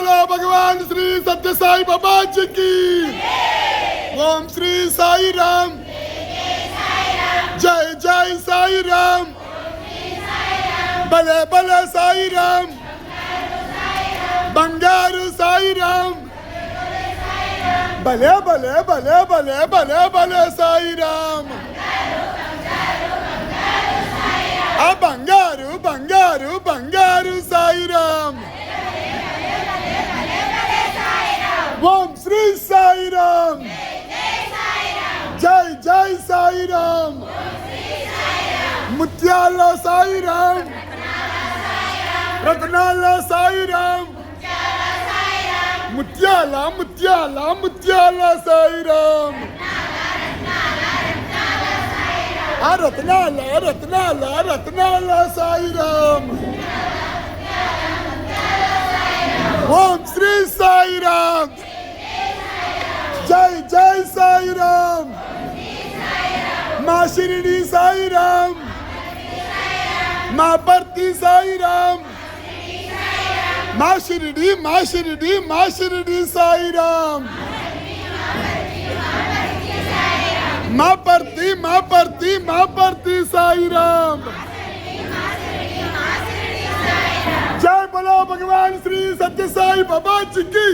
बोलो भगवान श्री सत्य साई बाबा जी की। ओम श्री साई राम, जय जय साई राम, भले भले साई राम, बंगारू साई राम, भले भले भले भले भले भले साई राम। आ बंगारू बंगारू बंगारू साई राम। ओम श्री साई राम, जय जय साई राम, मुत्याला साई राम, रत्नाला साई राम, मुत्याला मुत्याला मुत्याला साई राम। रत्नाला रत्नाला रत्नाला साई राम। ओम श्री साई राम, जय जय साई राम, माँ शिरडी साई राम, माँ भरती साई राम, माँ शिरडी माँ शिरडी माँ शिरडी साई राम, माँ भरती माँ भरती माँ भरती साई राम। जय बोलो भगवान श्री सत्य साई बाबा जी की।